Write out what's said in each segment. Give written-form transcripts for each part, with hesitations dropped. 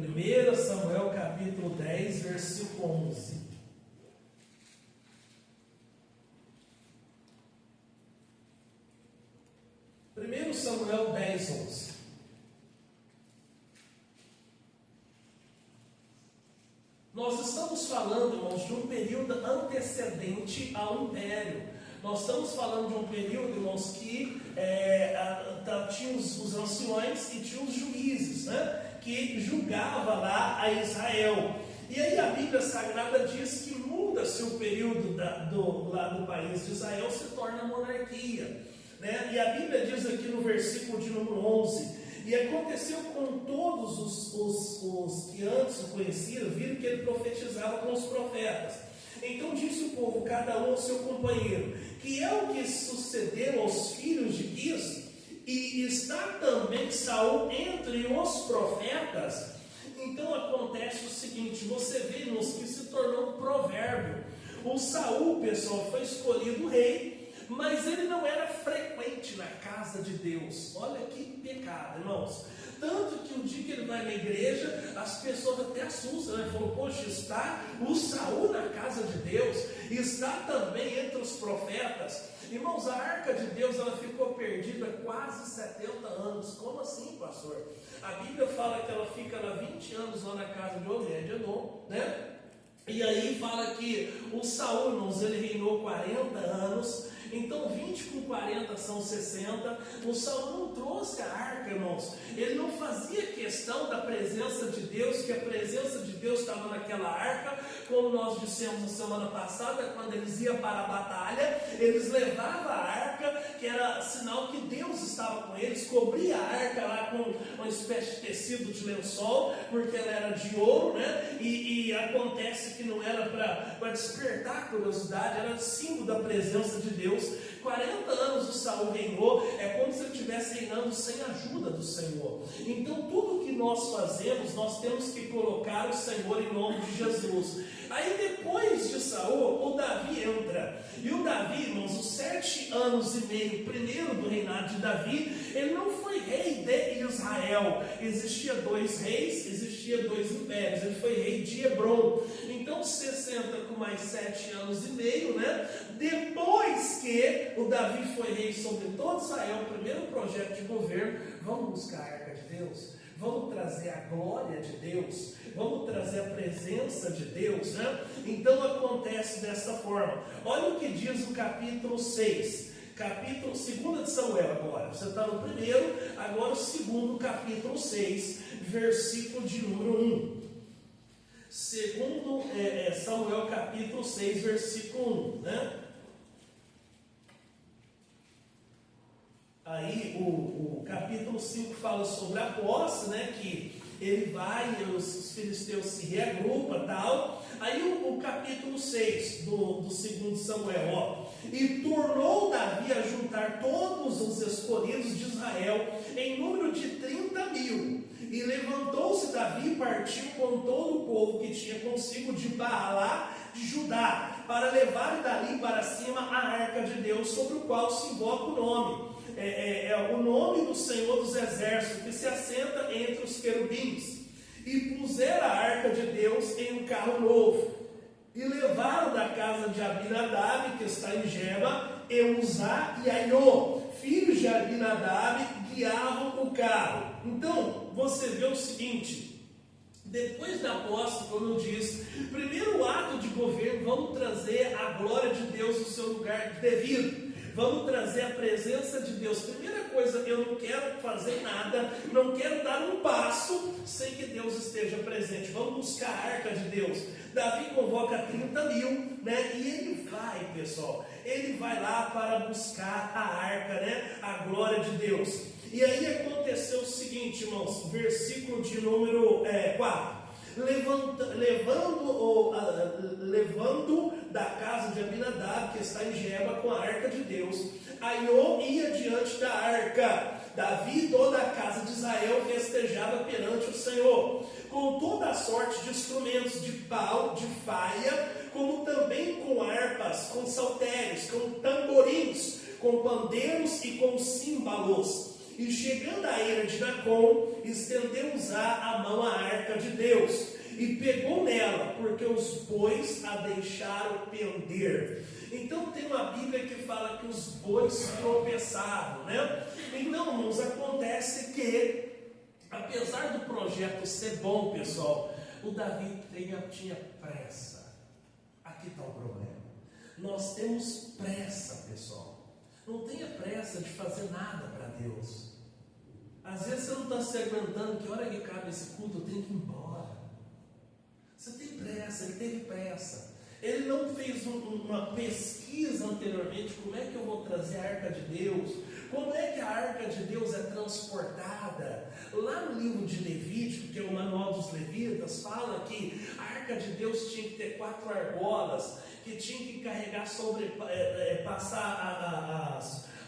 1 Samuel capítulo 10, versículo 11. 1 Samuel 10, 11. Nós estamos falando, irmãos, de um período antecedente ao império. Nós estamos falando de um período, irmãos, que tinha os anciões e tinha os juízes, né, que julgava lá a Israel. E aí a Bíblia Sagrada diz que muda-se o período lá do país de Israel, se torna monarquia, né? E a Bíblia diz aqui no versículo de número 11: e aconteceu com todos os que antes o conheciam, viram que ele profetizava com os profetas. Então disse o povo, cada um ao seu companheiro, que é o que sucedeu aos filhos de Quis, e está também Saul entre os profetas. Então acontece o seguinte, você vê, irmãos, que se tornou um provérbio. O Saul, pessoal, foi escolhido rei, mas ele não era frequente na casa de Deus. Olha que pecado, irmãos. Tanto que o dia que ele vai na igreja, as pessoas até assustam, né? Falam, poxa, está o Saul na casa de Deus, está também entre os profetas. Irmãos, a arca de Deus, ela ficou perdida quase 70 anos. Como assim, pastor? A Bíblia fala que ela fica lá 20 anos lá na casa de Obed-Edom, né? E aí fala que o Saul, irmãos, ele reinou 40 anos. Então 20 com 40 são 60. O Saul não trouxe a arca, irmãos. Ele não fazia questão da presença de Deus, que a presença de Deus estava naquela arca. Como nós dissemos na semana passada, quando eles iam para a batalha, eles levavam a arca, que era sinal que Deus estava com eles. Cobria a arca lá com uma espécie de tecido de lençol, porque ela era de ouro, né? E acontece que não era para despertar a curiosidade, era símbolo da presença de Deus. 40 anos o Saul reinou, é como se ele estivesse reinando sem a ajuda do Senhor. Então tudo que nós fazemos, nós temos que colocar o Senhor em nome de Jesus. Aí depois de Saul, o Davi entra. E o Davi, irmãos, os 7 anos e meio primeiro do reinado de Davi, ele não foi rei de Israel. Existia 2 reis, existia 2 impérios. Ele foi rei de Hebron. Então 60 com mais 7 anos e meio, né? Depois que o Davi foi rei sobre todo Israel, o primeiro projeto de governo, vamos buscar a arca de Deus, vamos trazer a glória de Deus, vamos trazer a presença de Deus, né? Então acontece dessa forma. Olha o que diz o capítulo 6, capítulo 2 de Samuel agora. Você está no primeiro, agora o segundo, capítulo 6, versículo de número 1. Segundo Samuel capítulo 6, versículo 1, né? Aí o capítulo 5 fala sobre a posse, né? Que ele vai, os filisteus se reagrupam e tal. Aí o capítulo 6 do 2 Samuel, ó. E tornou Davi a juntar todos os escolhidos de Israel em número de 30.000. E levantou-se Davi e partiu com todo o povo que tinha consigo de Baalá de Judá, para levar dali para cima a arca de Deus, sobre o qual se invoca o nome. O nome do Senhor dos Exércitos, que se assenta entre os querubins. E puseram a arca de Deus em um carro novo. E levaram da casa de Abinadab, que está em Geba, Euzá e Aiô, filhos de Abinadab, guiavam o carro. Então, você vê o seguinte, depois da posse, como eu disse, primeiro ato de governo, vamos trazer a glória de Deus no seu lugar devido. Vamos trazer a presença de Deus. Primeira coisa, eu não quero fazer nada, não quero dar um passo sem que Deus esteja presente. Vamos buscar a arca de Deus. Davi convoca 30.000, né? E ele vai, pessoal, ele vai lá para buscar a arca, né? A glória de Deus. E aí aconteceu o seguinte, irmãos, versículo de número 4. Levando da casa de Abinadab, que está em Geba, com a arca de Deus, Aiô ia diante da arca. Davi e toda a casa de Israel festejava perante o Senhor, com toda a sorte de instrumentos de pau, de faia, como também com harpas, com saltérios, com tamborins, com pandeiros e com címbalos. E chegando à eira de Nacon, estendeu Uzá a mão à arca de Deus, e pegou nela, porque os bois a deixaram pender. Então tem uma Bíblia que fala que os bois tropeçavam, né? Então, irmãos, acontece que, apesar do projeto ser bom, pessoal, o Davi tinha pressa. Aqui está o problema. Nós temos pressa, pessoal. Não tenha pressa de fazer nada para Deus. Às vezes você não está se aguentando, que hora que cabe esse culto, eu tenho que ir embora. Você tem pressa, ele teve pressa. Ele não fez uma pesquisa anteriormente, como é que eu vou trazer a arca de Deus? Como é que a arca de Deus é transportada? Lá no livro de Levítico, que é o manual dos levitas, fala que a arca de Deus tinha que ter 4 argolas, que tinha que carregar passar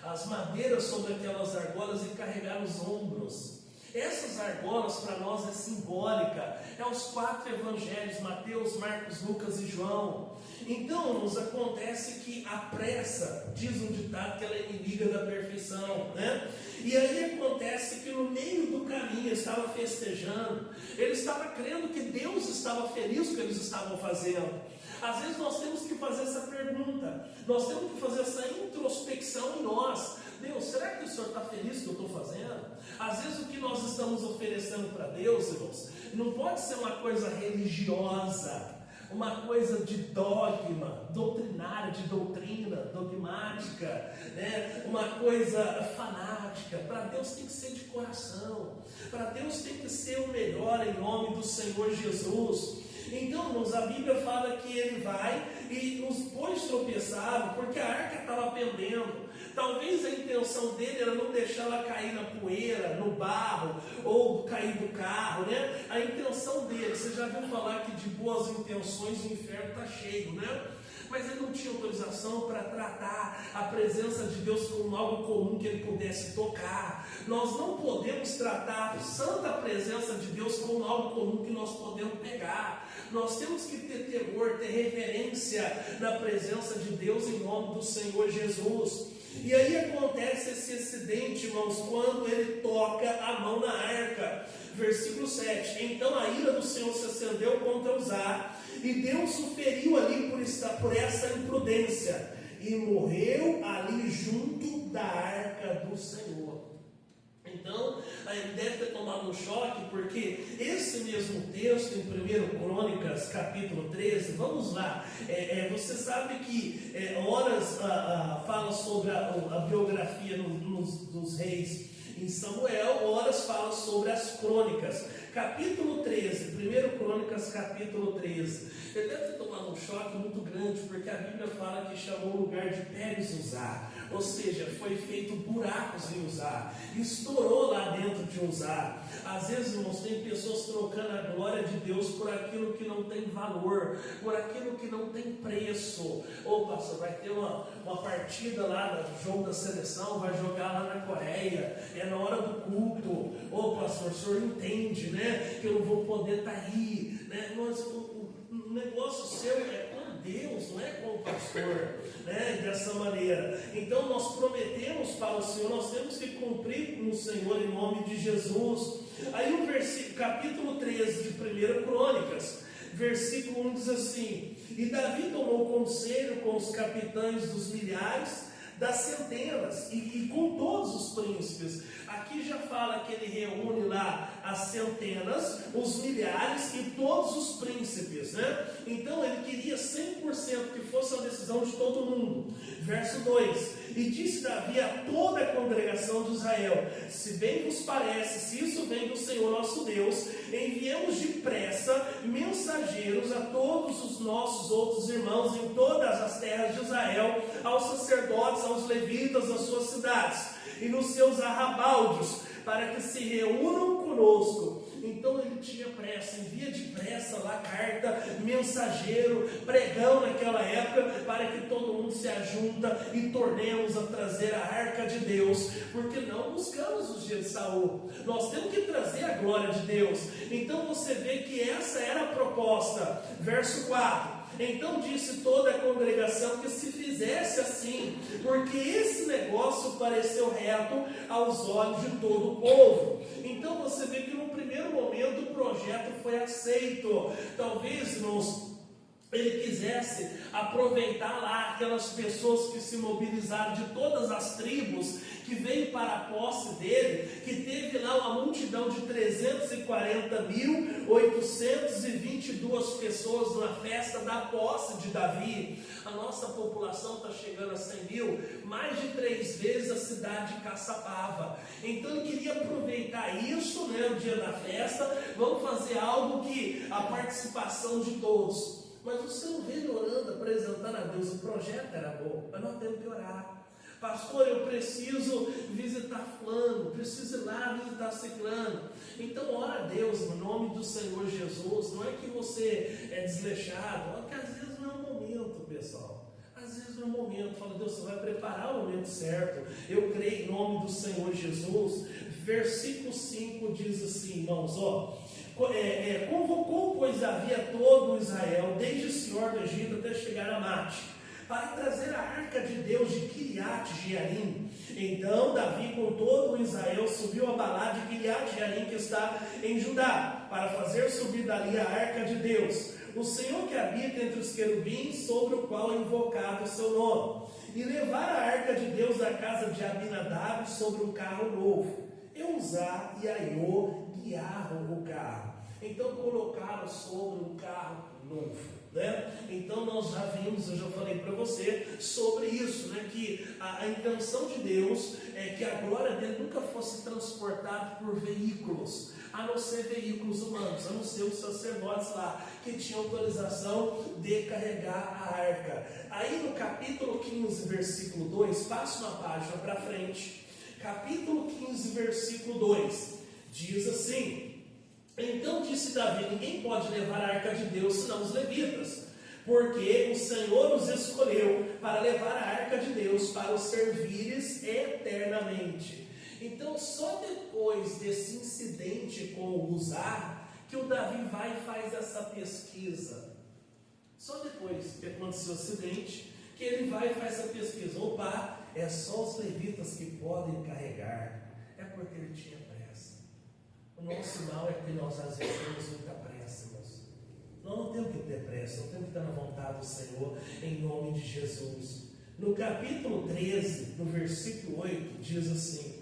as madeiras sobre aquelas argolas e carregar os ombros. Essas argolas para nós é simbólica, é os 4 evangelhos, Mateus, Marcos, Lucas e João. Então, nos acontece que a pressa, diz um ditado que ela é inimiga da perfeição, né? E aí acontece que no meio do caminho ele estava festejando, ele estava crendo que Deus estava feliz com o que eles estavam fazendo. Às vezes nós temos que fazer essa pergunta, nós temos que fazer essa introspecção em nós. Deus, será que o Senhor está feliz com o que eu estou fazendo? Às vezes o que nós estamos oferecendo para Deus, irmãos, não pode ser uma coisa religiosa, uma coisa de dogma, doutrinária, de doutrina, dogmática, né? Uma coisa fanática. Para Deus tem que ser de coração, para Deus tem que ser o melhor em nome do Senhor Jesus. Então, irmãos, a Bíblia fala que ele vai e os bois tropeçavam porque a arca estava pendendo. Talvez a intenção dele era não deixar ela cair na poeira, no barro, ou cair do carro, né? A intenção dele, você já viu falar que de boas intenções o inferno está cheio, né? Mas ele não tinha autorização para tratar a presença de Deus como algo comum que ele pudesse tocar. Nós não podemos tratar a santa presença de Deus como algo comum que nós podemos pegar. Nós temos que ter temor, ter reverência na presença de Deus em nome do Senhor Jesus. E aí acontece esse acidente, irmãos, quando ele toca a mão na arca. Versículo 7. Então a ira do Senhor se acendeu contra Uzá, e Deus o feriu ali por essa imprudência, e morreu ali junto da arca do Senhor. Então, ele deve ter tomado um choque, porque esse mesmo texto em 1 Crônicas, capítulo 13, vamos lá, você sabe que horas fala sobre a biografia dos reis em Samuel, horas fala sobre as crônicas. Capítulo 13, 1 Crônicas, capítulo 13. Ele deve ter tomado um choque muito grande, porque a Bíblia fala que chamou o lugar de Pérez Uzá, ou seja, foi feito buracos em Uzá, estourou lá dentro de Uzá. Às vezes, irmãos, tem pessoas trocando a glória de Deus por aquilo que não tem valor, por aquilo que não tem preço. Ô pastor, vai ter uma partida lá do jogo da seleção, vai jogar lá na Coreia, é na hora do culto. Ô pastor, o senhor entende, né, que eu não vou poder estar aí, né? Mas o negócio seu é com Deus, não é com o pastor, né? Dessa maneira. Então nós prometemos para o Senhor, nós temos que cumprir com o Senhor em nome de Jesus. Aí o capítulo 13 de 1 Crônicas, versículo 1 diz assim: e Davi tomou conselho com os capitães dos milhares, das centenas e com todos os príncipes. Aqui já fala que ele reúne lá as centenas, os milhares e todos os príncipes, né? Então ele queria 100% que fosse a decisão de todo mundo. Verso 2: e disse Davi a toda a congregação de Israel: se bem vos parece, se isso vem do Senhor nosso Deus, enviemos depressa mensageiros a todos os nossos outros irmãos em todas as terras de Israel, aos sacerdotes, aos levitas nas suas cidades e nos seus arrabaldes, para que se reúnam conosco. Então ele tinha pressa, envia depressa lá carta, mensageiro, pregão naquela época, para que todo mundo se ajunta e tornemos a trazer a arca de Deus, porque não buscamos os dias de Saul, nós temos que trazer a glória de Deus. Então você vê que essa era a proposta. Verso 4: então disse toda a congregação que se fizesse assim, porque esse negócio pareceu reto aos olhos de todo o povo. Então você vê que no primeiro momento o projeto foi aceito. Talvez, irmãos, ele quisesse aproveitar lá aquelas pessoas que se mobilizaram de todas as tribos, que veio para a posse dele, que teve lá uma multidão de 340.822 pessoas na festa da posse de Davi. A nossa população está chegando a 100 mil, mais de 3 vezes a cidade de Caçapava. Então ele queria aproveitar isso, né, o dia da festa, vamos fazer algo que a participação de todos. Mas você não veio orando, apresentando a Deus. O projeto era bom, mas nós temos que orar. Pastor, eu preciso visitar fulano, preciso ir lá visitar ciclano. Então ora a Deus no nome do Senhor Jesus. Não é que você é desleixado, é que às vezes não é o momento, pessoal. Às vezes não é o momento. Fala, Deus, você vai preparar o momento certo. Eu creio em nome do Senhor Jesus. Versículo 5 diz assim, irmãos, convocou, pois havia todo Israel, desde o Senhor do Egito até chegar a Mate, para trazer a arca de Deus de Kiriat Jearim. Então Davi com todo o Israel subiu a Balá de Kiriat Jearim, que está em Judá, para fazer subir dali a arca de Deus, o Senhor que habita entre os querubins, sobre o qual é invocado o seu nome, e levar a arca de Deus da casa de Abinadab sobre um carro novo. Euzá e Aiô guiavam o carro. Então colocaram sobre um carro novo, né? Então nós já vimos, eu já falei para você sobre isso, né? Que a intenção de Deus é que a glória dele nunca fosse transportada por veículos, a não ser veículos humanos, a não ser os sacerdotes lá, que tinham autorização de carregar a arca. Aí no capítulo 15, versículo 2, passa uma página para frente, capítulo 15, versículo 2, diz assim: então disse Davi, ninguém pode levar a arca de Deus senão os levitas, porque o Senhor os escolheu para levar a arca de Deus para os servires eternamente. Então só depois desse incidente com o Uzá, que o Davi vai e faz essa pesquisa. Só depois que aconteceu o acidente, que ele vai e faz essa pesquisa. Opa, é só os levitas que podem carregar. É porque ele tinha pressa. O nosso mal é que nós às vezes temos muita pressa, irmãos. Nós não temos que ter pressa, nós temos que estar na vontade do Senhor, em nome de Jesus. No capítulo 13, no versículo 8, diz assim: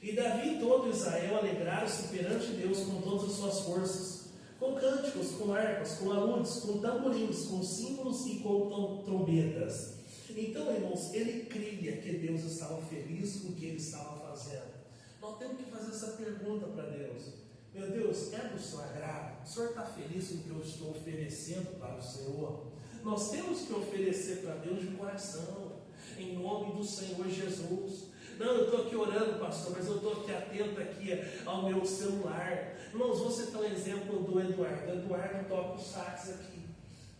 e Davi e todo Israel alegraram-se perante Deus com todas as suas forças, com cânticos, com harpas, com aludes, com tamborins, com símbolos e com trombetas. Então, irmãos, ele cria que Deus estava feliz com o que ele estava fazendo. Nós temos que fazer essa pergunta para Deus: meu Deus, é do seu agrado? O Senhor está feliz com o que eu estou oferecendo para o Senhor? Nós temos que oferecer para Deus de coração, em nome do Senhor Jesus. Não, eu estou aqui orando, pastor, mas eu estou aqui atento aqui ao meu celular. Irmãos, você tem um exemplo do Eduardo. O Eduardo toca o sax aqui,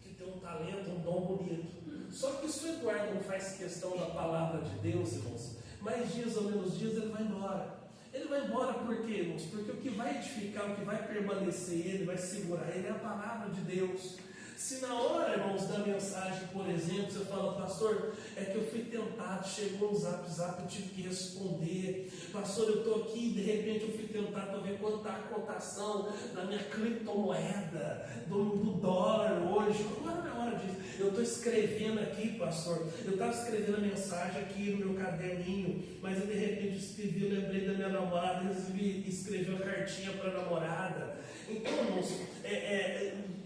que tem um talento, um dom bonito. Só que se o Eduardo não faz questão da palavra de Deus, irmãos, mais dias ou menos dias ele vai embora. Ele vai embora por quê, irmãos? Porque o que vai edificar, o que vai permanecer ele, vai segurar ele, é a palavra de Deus. Se na hora, irmãos, da mensagem, por exemplo, você fala: pastor, é que eu fui tentado, chegou um zap, eu tive que responder. Pastor, eu estou aqui e de repente eu fui tentado para ver quanto está a cotação da minha criptomoeda, do dólar hoje. Não é na hora disso. Eu estou escrevendo aqui, pastor, eu estava escrevendo a mensagem aqui no meu caderninho, mas eu de repente escrevi, eu lembrei da minha namorada, resolvi escrever uma cartinha para a namorada. Então, irmãos,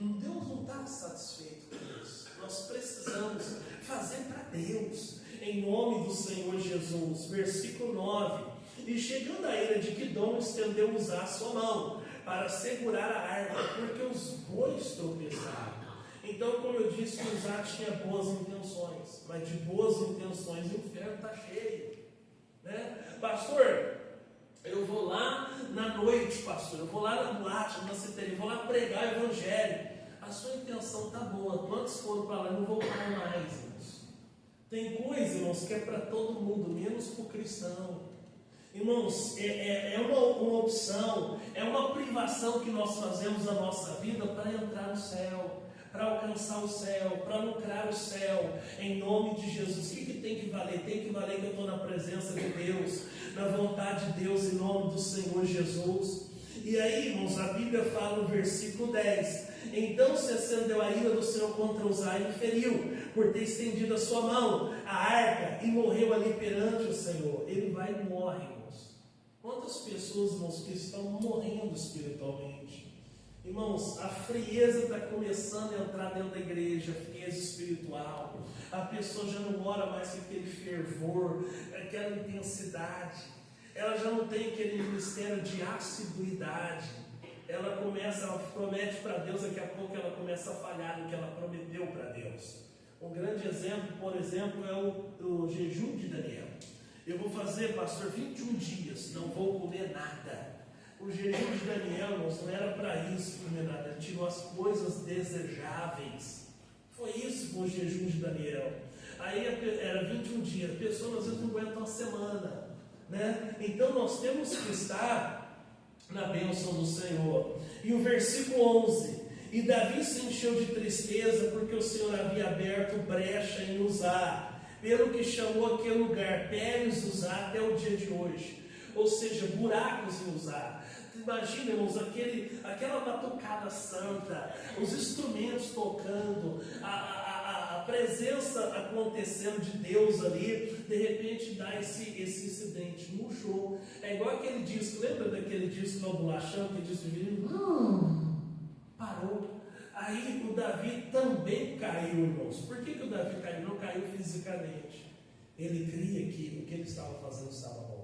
Deus não está satisfeito com isso. Nós precisamos fazer para Deus, em nome do Senhor Jesus. Versículo 9: e chegando a ira de Quidom, estendeu Uzá a sua mão para segurar a arca, porque os bois tropeçaram. Então, como eu disse, Uzá tinha boas intenções, mas de boas intenções o inferno está cheio, né? Pastor, Eu vou lá na noite, pastor, eu vou lá na boate, na citeria, vou lá pregar o evangelho. A sua intenção está boa. Quantos foram para lá e não voltaram mais, irmãos? Tem coisa, irmãos, que é para todo mundo, menos para o cristão. Irmãos, é uma opção, é uma privação que nós fazemos na nossa vida para entrar no céu, para alcançar o céu, para lucrar o céu, em nome de Jesus. O que tem que valer? Tem que valer que eu estou na presença de Deus, na vontade de Deus, em nome do Senhor Jesus. E aí, irmãos, a Bíblia fala no versículo 10: então se acendeu a ira do Senhor contra Uzá e feriu, por ter estendido a sua mão, a arca, e morreu ali perante o Senhor. Ele vai e morre, irmãos. Quantas pessoas, irmãos, que estão morrendo espiritualmente? Irmãos, a frieza está começando a entrar dentro da igreja, a frieza espiritual. A pessoa já não ora mais com aquele fervor, aquela intensidade. Ela já não tem aquele ministério de assiduidade. Ela promete para Deus, daqui a pouco ela começa a falhar no que ela prometeu para Deus. Um grande exemplo, por exemplo, é o jejum de Daniel. Eu vou fazer, pastor, 21 dias, não vou comer nada. O jejum de Daniel, irmãos, não era para isso comer nada. Ele tirou as coisas desejáveis. Foi isso o jejum de Daniel. Aí era 21 dias. Pessoas às vezes não aguentam uma semana, né? Então nós temos que estar na bênção do Senhor. E o versículo 11: e Davi se encheu de tristeza, porque o Senhor havia aberto brecha em Uzá, pelo que chamou aquele lugar Pérez Uzá até o dia de hoje. Ou seja, buracos em Uzá. Imagina, irmãos, aquela batucada santa, os instrumentos tocando, a presença acontecendo de Deus ali. De repente dá esse incidente, murchou. É igual aquele disco, lembra daquele disco no bolachão, que disse parou. Aí o Davi também caiu, irmãos. Por que o Davi caiu? Não caiu fisicamente. Ele cria que o que ele estava fazendo estava bom.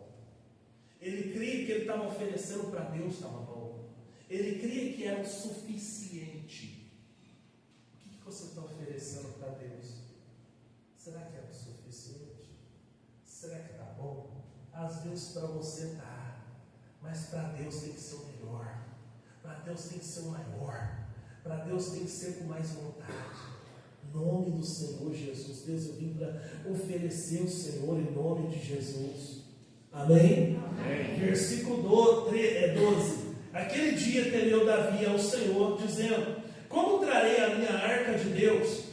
Ele cria que ele estava oferecendo para Deus estava bom. Ele cria que era o suficiente. O que você está oferecendo para Deus? Será que é o suficiente? Será que está bom? Às vezes para você está, mas para Deus tem que ser o melhor. Para Deus tem que ser o maior. Para Deus tem que ser com mais vontade. Em nome do Senhor Jesus. Deus, eu vim para oferecer o Senhor em nome de Jesus. Amém? Amém. Versículo 12. Aquele dia temeu Davi ao Senhor, dizendo: como trarei a minha arca de Deus?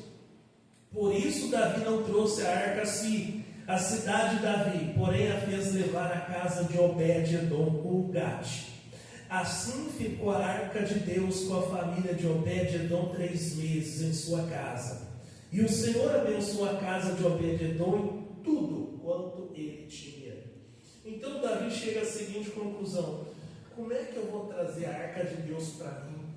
Por isso Davi não trouxe a arca a si, a cidade de Davi, porém a fez levar à casa de Obed-edom, o Gate. Assim ficou a arca de Deus com a família de Obed-edom 3 meses em sua casa. E o Senhor abençoou a casa de Obed-edom em tudo quanto ele tinha. Então Davi chega à seguinte conclusão: como é que eu vou trazer a arca de Deus para mim?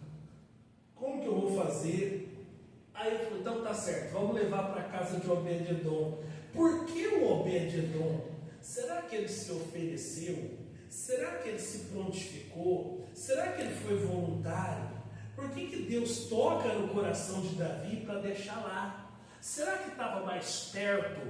Como que eu vou fazer? Aí ele falou: então tá certo, vamos levar para a casa de Obed-edom. Por que o Obed-edom? Será que ele se ofereceu? Será que ele se prontificou? Será que ele foi voluntário? Por que Deus toca no coração de Davi para deixar lá? Será que estava mais perto?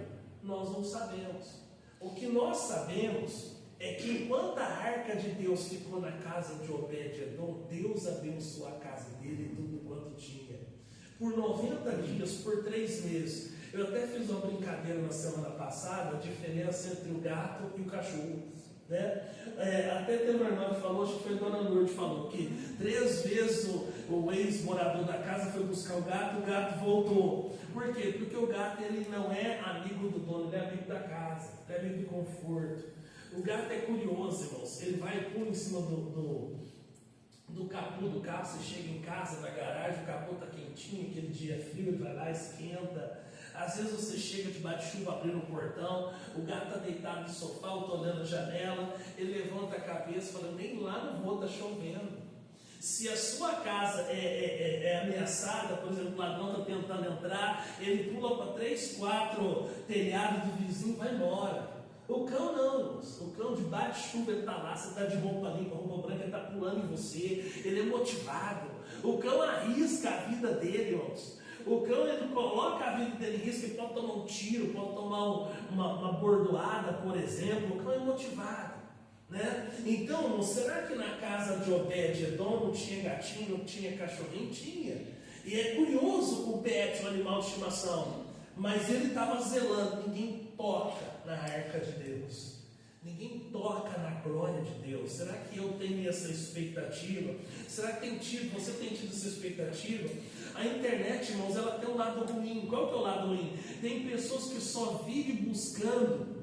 Nós não sabemos. O que nós sabemos é que enquanto a arca de Deus ficou na casa de Obed-edom, Deus abençoou a casa dele e tudo quanto tinha. Por 90 dias, por 3 meses. Eu até fiz uma brincadeira na semana passada, a diferença entre o gato e o cachorro, né? Até teve uma irmã que falou, acho que foi a dona Lourdes, falou que 3 vezes o ex-morador da casa foi buscar o gato voltou. Por quê? Porque o gato ele não é amigo do dono, ele é amigo da casa, ele é amigo do conforto. O gato é curioso, irmãos, ele vai e pula em cima do capô do carro. Você chega em casa, na garagem, o capô está quentinho, aquele dia é frio, ele vai lá, esquenta. Às vezes você chega debaixo de chuva, abrindo o portão, o gato está deitado no sofá, eu estou olhando a janela, ele levanta a cabeça, falando: nem lá não vou, está chovendo. Se a sua casa é ameaçada, por exemplo, o ladrão está tentando entrar, ele pula para 3, 4 telhados do vizinho e vai embora. O cão não, irmãos. O cão debaixo de chuva ele está lá, você está de roupa limpa, roupa branca, ele está pulando em você, ele é motivado. O cão arrisca a vida dele, irmãos. O cão ele coloca a vida dele em risco, ele pode tomar um tiro, pode tomar uma bordoada, por exemplo. O cão é motivado. Né? Então, irmão, será que na casa de Obed-Edom não tinha gatinho, não tinha cachorrinho? Tinha. E é curioso o pet, o animal de estimação, mas ele estava zelando. Ninguém toca na arca de Deus. Ninguém toca na glória de Deus. Será que eu tenho essa expectativa? Será que você tem tido essa expectativa? A internet, irmãos, ela tem um lado ruim. Qual que é o lado ruim? Tem pessoas que só vivem buscando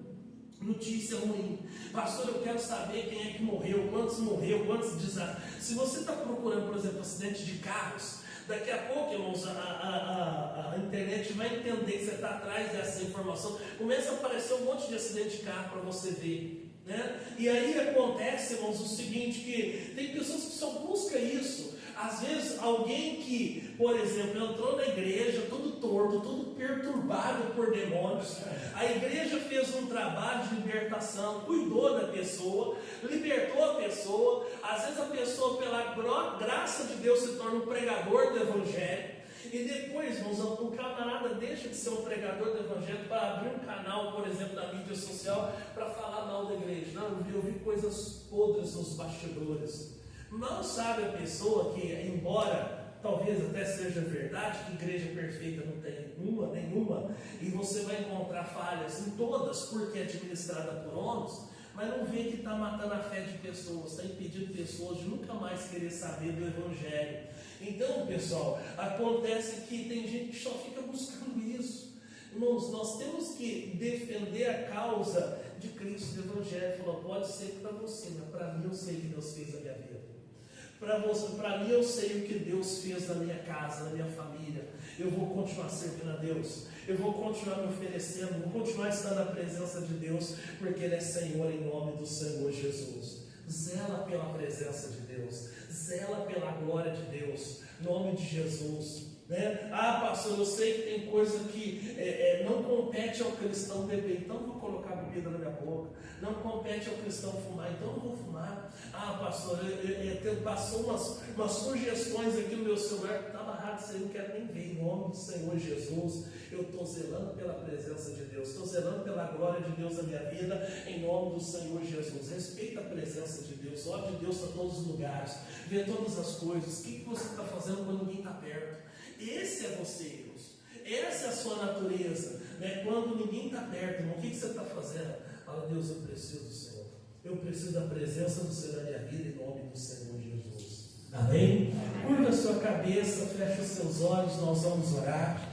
notícia ruim. Pastor, eu quero saber quem é que morreu, quantos desastres. Se você está procurando, por exemplo, acidente de carros, daqui a pouco, irmãos, a internet vai entender que você está atrás dessa informação. Começa a aparecer um monte de acidente de carro para você ver. Né? E aí acontece, irmãos, o seguinte, que tem pessoas que só buscam isso. Às vezes alguém que, por exemplo, entrou na igreja todo torto, todo perturbado por demônios, a igreja fez um trabalho de libertação, cuidou da pessoa, libertou a pessoa. Às vezes a pessoa, pela graça de Deus, se torna um pregador do evangelho. E depois, irmãos, um camarada deixa de ser um pregador do evangelho para abrir um canal, por exemplo, na mídia social, para falar mal da igreja. Não, eu vi coisas podres nos bastidores. Mal sabe a pessoa que, embora talvez até seja verdade que igreja perfeita não tem nenhuma, e você vai encontrar falhas em todas, porque é administrada por homens, mas não vê que está matando a fé de pessoas, está impedindo pessoas de nunca mais querer saber do evangelho. Então, pessoal, acontece que tem gente que só fica buscando isso. Irmãos, nós temos que defender a causa de Cristo, do evangelho. Falou, pode ser para você, mas para mim eu sei que Deus fez na minha vida. Para mim eu sei o que Deus fez na minha casa, na minha família. Eu vou continuar servindo a Deus. Eu vou continuar me oferecendo, vou continuar estando na presença de Deus, porque Ele é Senhor, em nome do Senhor Jesus. Zela pela presença de Deus, zela pela glória de Deus, em nome de Jesus. Né? Ah, pastor, eu sei que tem coisa que não compete ao cristão beber, então eu vou colocar bebida na minha boca. Não compete ao cristão fumar, então eu vou fumar. Ah, pastor, passou umas sugestões aqui no meu celular que estava errado, isso aí eu não quero nem ver. Em nome do Senhor Jesus, eu estou zelando pela presença de Deus, estou zelando pela glória de Deus na minha vida, em nome do Senhor Jesus. Respeita a presença de Deus, olha de Deus para todos os lugares, vê todas as coisas. O que você está fazendo quando ninguém está perto? Esse é você, Deus. Essa é a sua natureza. Né? Quando ninguém está perto, irmão, o que você está fazendo? Fala, Deus, eu preciso do Senhor. Eu preciso da presença do Senhor na minha vida, em nome do Senhor Jesus. Amém? Curva a sua cabeça, feche os seus olhos, nós vamos orar.